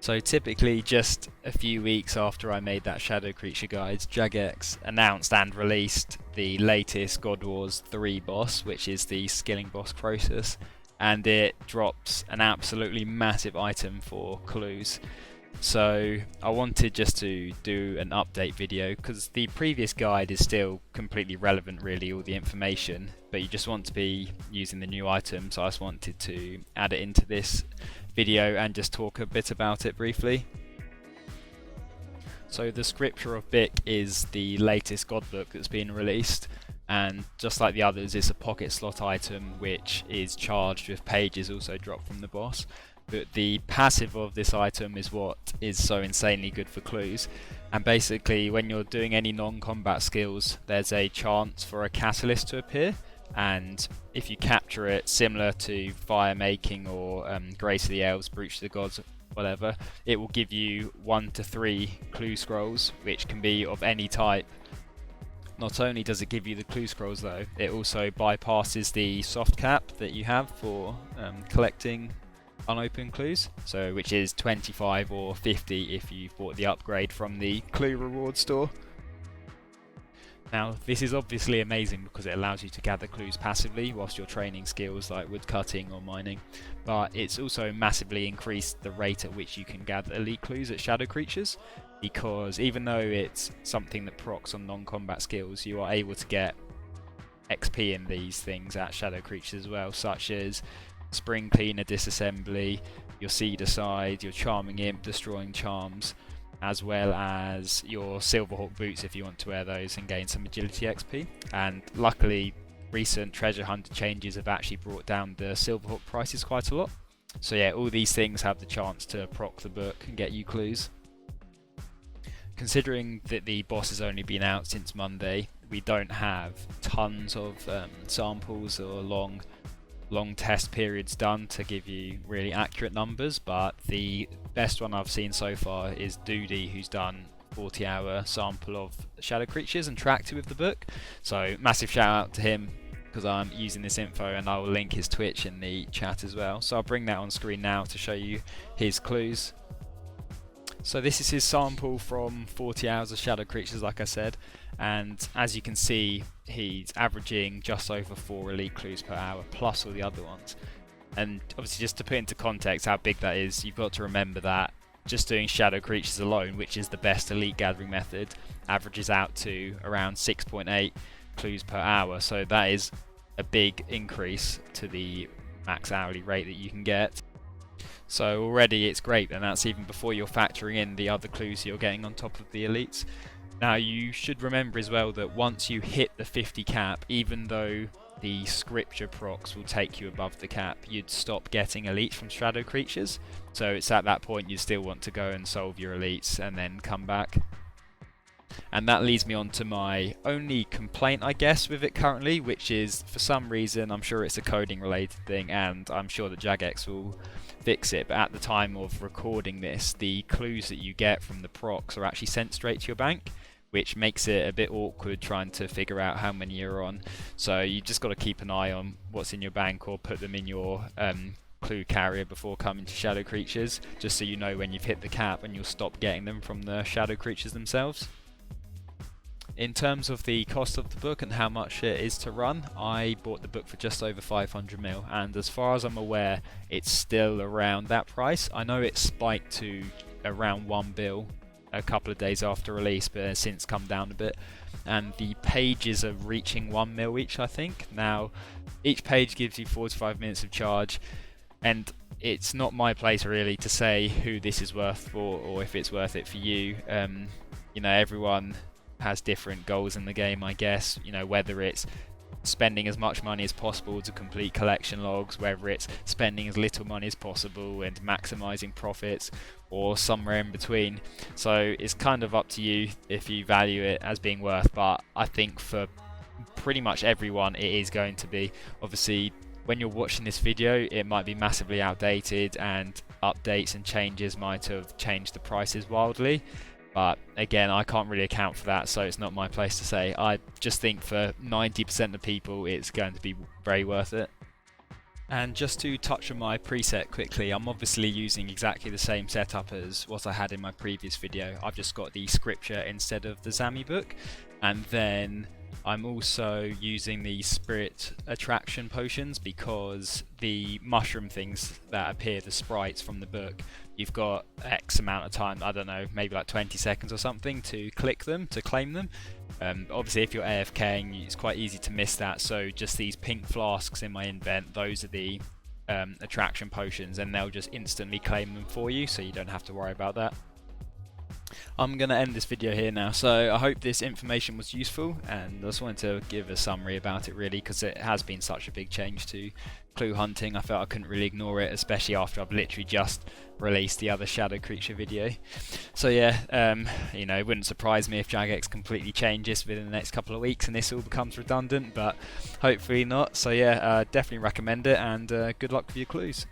So typically just a few weeks after I made that Shadow Creature guide, Jagex announced and released the latest God Wars 3 boss, which is the Skilling Boss Croesus, and it drops an absolutely massive item for clues. So I wanted just to do an update video because the previous guide is still completely relevant, really, all the information, but you just want to be using the new item, so I just wanted to add it into this video and just talk a bit about it briefly. So the Scripture of Bik is the latest god book that's been released, and just like the others, it's a pocket slot item which is charged with pages also dropped from the boss. But the passive of this item is what is so insanely good for clues, and basically when you're doing any non-combat skills there's a chance for a catalyst to appear, and if you capture it, similar to fire making or Grace of the Elves, Breach of the Gods, whatever, it will give you 1 to 3 clue scrolls which can be of any type. Not only does it give you the clue scrolls though, it also bypasses the soft cap that you have for collecting unopened clues, so which is 25 or 50 if you've bought the upgrade from the clue reward store. Now this is obviously amazing because it allows you to gather clues passively whilst you're training skills like woodcutting or mining, but it's also massively increased the rate at which you can gather elite clues at shadow creatures, because even though it's something that procs on non-combat skills, you are able to get XP in these things at shadow creatures as well, such as Spring Cleaner, Disassembly, your Cedar Side, your Charming Imp, Destroying Charms, as well as your Silverhawk boots if you want to wear those and gain some agility XP. And luckily recent treasure hunter changes have actually brought down the Silverhawk prices quite a lot. So yeah, all these things have the chance to proc the book and get you clues. Considering that the boss has only been out since Monday, we don't have tons of samples or long test periods done to give you really accurate numbers, but the best one I've seen so far is Dudey, who's done 40-hour sample of shadow creatures and tracked it with the book. So massive shout out to him because I'm using this info, and I will link his Twitch in the chat as well. So I'll bring that on screen now to show you his clues. So this is his sample from 40 hours of shadow creatures, like I said, and as you can see he's averaging just over 4 elite clues per hour plus all the other ones. And obviously, just to put into context how big that is, you've got to remember that just doing shadow creatures alone, which is the best elite gathering method, averages out to around 6.8 clues per hour, so that is a big increase to the max hourly rate that you can get. So already it's great, and that's even before you're factoring in the other clues you're getting on top of the elites. Now you should remember as well that once you hit the 50 cap, even though the scripture procs will take you above the cap, you'd stop getting elites from shadow creatures. So it's at that point you still want to go and solve your elites and then come back. And that leads me on to my only complaint, I guess, with it currently, which is, for some reason, I'm sure it's a coding related thing, and I'm sure that Jagex will fix it, but at the time of recording this, the clues that you get from the procs are actually sent straight to your bank, which makes it a bit awkward trying to figure out how many you're on. So you just got to keep an eye on what's in your bank, or put them in your clue carrier before coming to shadow creatures, just so you know when you've hit the cap, and you'll stop getting them from the shadow creatures themselves. In terms of the cost of the book and how much it is to run, I bought the book for just over 500 mil, and as far as I'm aware, it's still around that price. I know it spiked to around 1 bill a couple of days after release, but has since come down a bit, and the pages are reaching 1 mil each, I think. Now, each page gives you 45 minutes of charge, and it's not my place really to say who this is worth for or if it's worth it for you. You know, everyone has different goals in the game, I guess. You know, whether it's spending as much money as possible to complete collection logs, whether it's spending as little money as possible and maximizing profits, or somewhere in between. So it's kind of up to you if you value it as being worth, but I think for pretty much everyone it is going to be. Obviously, when you're watching this video, it might be massively outdated and updates and changes might have changed the prices wildly. But again, I can't really account for that, so it's not my place to say. I just think for 90% of people, it's going to be very worth it. And just to touch on my preset quickly, I'm obviously using exactly the same setup as what I had in my previous video. I've just got the Scripture instead of the Zami book, and then I'm also using the Spirit Attraction potions because the mushroom things that appear, the sprites from the book, you've got X amount of time, I don't know, maybe like 20 seconds or something to click them, to claim them. Obviously if you're AFKing, it's quite easy to miss that, so just these pink flasks in my invent, those are the attraction potions, and they'll just instantly claim them for you, so you don't have to worry about that. I'm going to end this video here now, so I hope this information was useful, and I just wanted to give a summary about it really, because it has been such a big change to clue hunting. I felt I couldn't really ignore it, especially after I've literally just released the other shadow creature video. So yeah, you know, it wouldn't surprise me if Jagex completely changes within the next couple of weeks and this all becomes redundant, but hopefully not. So yeah, definitely recommend it, and good luck with your clues.